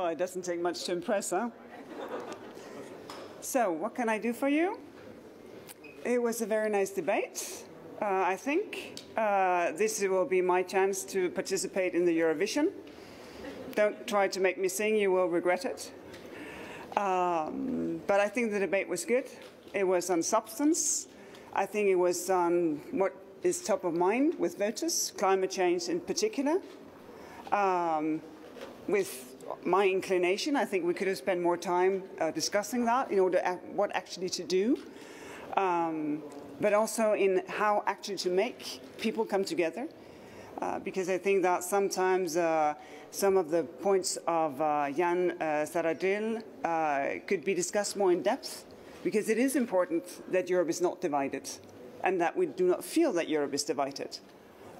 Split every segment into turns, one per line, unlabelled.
Well, it doesn't take much to impress, huh? So, what can I do for you? It was a very nice debate, I think. This will be my chance to participate in the Eurovision. Don't try to make me sing, you will regret it. But I think the debate was good. It was on substance. I think it was on what is top of mind with voters, climate change in particular. With my inclination, I think we could have spent more time discussing that in order what actually to do, but also in how actually to make people come together, because I think that sometimes some of the points of Jan Saradil could be discussed more in depth, because it is important that Europe is not divided and that we do not feel that Europe is divided.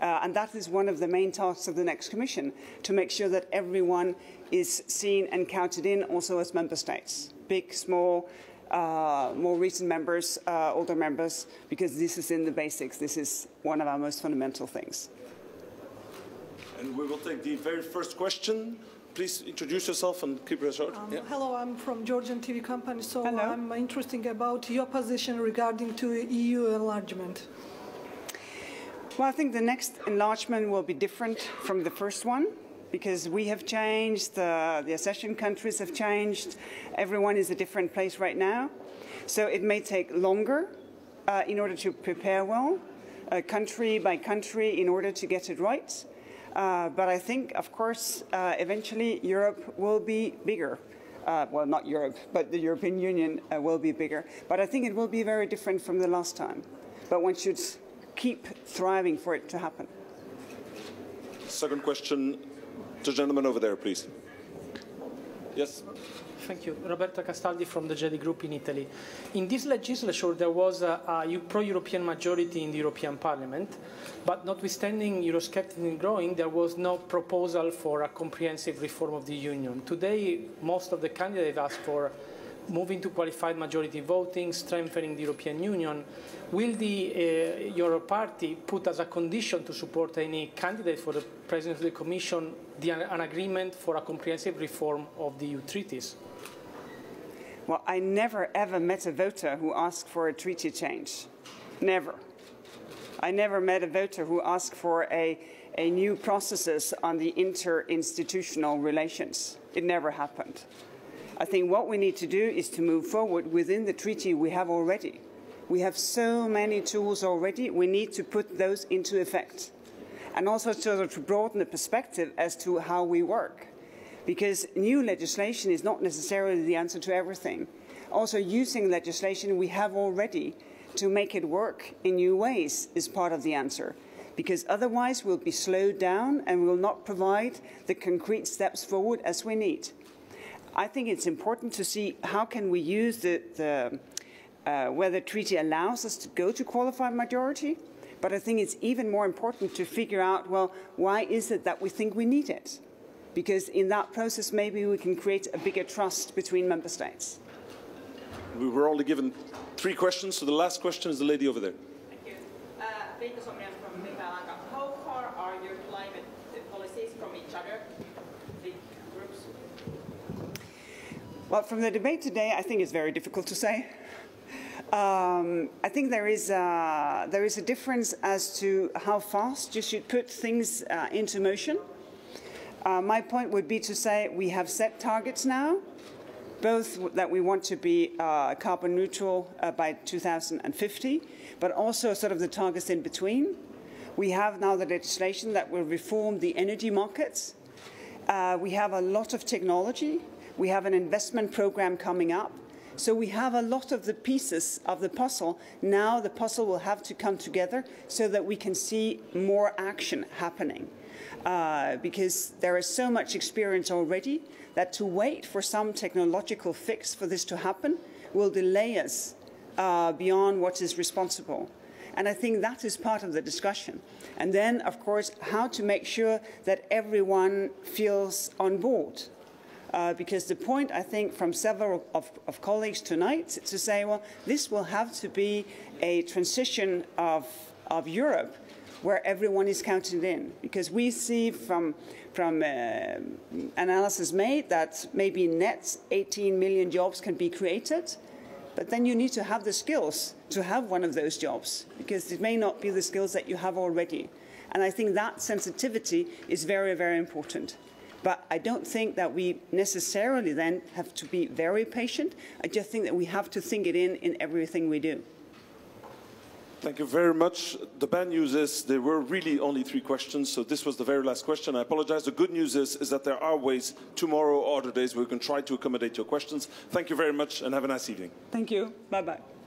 And that is one of the main tasks of the next Commission, to make sure that everyone is seen and counted in, also as member states, big, small, more recent members, older members, because this is in the basics. This is one of our most fundamental things.
And we will take the very first question. Please introduce yourself and keep it short. Yeah.
Hello, I'm from Georgian TV company, so
Hello.
I'm interested about your position regarding to EU enlargement.
Well, I think the next enlargement will be different from the first one, because we have changed, the accession countries have changed, everyone is a different place right now. So it may take longer in order to prepare well, country by country, in order to get it right. But I think, of course, eventually Europe will be bigger. Well, not Europe, but the European Union will be bigger. But I think it will be very different from the last time. But one should keep thriving for it to happen.
Second question, the gentleman over there, please. Yes.
Thank you. Roberto Castaldi from the JD Group in Italy. In this legislature, there was a pro-European majority in the European Parliament, but notwithstanding Euroscepticism growing, there was no proposal for a comprehensive reform of the Union. Today, most of the candidates asked for moving to qualified majority voting, strengthening the European Union. Will the Euro Party put as a condition to support any candidate for the President of the Commission an agreement for a comprehensive reform of the EU treaties?
Well, I never ever met a voter who asked for a treaty change. Never. I never met a voter who asked for a new processes on the interinstitutional relations. It never happened. I think what we need to do is to move forward within the treaty we have already. We have so many tools already, we need to put those into effect. And also to broaden the perspective as to how we work. Because new legislation is not necessarily the answer to everything. Also using legislation we have already to make it work in new ways is part of the answer. Because otherwise we'll be slowed down and will not provide the concrete steps forward as we need. I think it's important to see how can we use where the treaty allows us to go to qualified majority, but I think it's even more important to figure out, well, why is it that we think we need it? Because in that process, maybe we can create a bigger trust between member states.
We were only given 3 questions, so the last question is the lady over there.
Thank you. Veikko Somrian from Mika-Lanka. How far are your climate policies from each other? Big groups?
Well, from the debate today, I think it's very difficult to say. I think there is a difference as to how fast you should put things into motion. My point would be to say we have set targets now, both that we want to be carbon neutral by 2050, but also sort of the targets in between. We have now the legislation that will reform the energy markets. We have a lot of technology. We have an investment program coming up. So we have a lot of the pieces of the puzzle. Now the puzzle will have to come together so that we can see more action happening. Because there is so much experience already that to wait for some technological fix for this to happen will delay us beyond what is responsible. And I think that is part of the discussion. And then, of course, how to make sure that everyone feels on board. Because the point, I think, from several of colleagues tonight to say, well, this will have to be a transition of Europe where everyone is counted in, because we see from analysis made that maybe net 18 million jobs can be created, but then you need to have the skills to have one of those jobs, because it may not be the skills that you have already. And I think that sensitivity is very, very important. But I don't think that we necessarily then have to be very patient. I just think that we have to think it in everything we do.
Thank you very much. The bad news is there were really only 3 questions, so this was the very last question. I apologize. The good news is that there are ways tomorrow or other days where we can try to accommodate your questions. Thank you very much and have a nice evening.
Thank you. Bye-bye.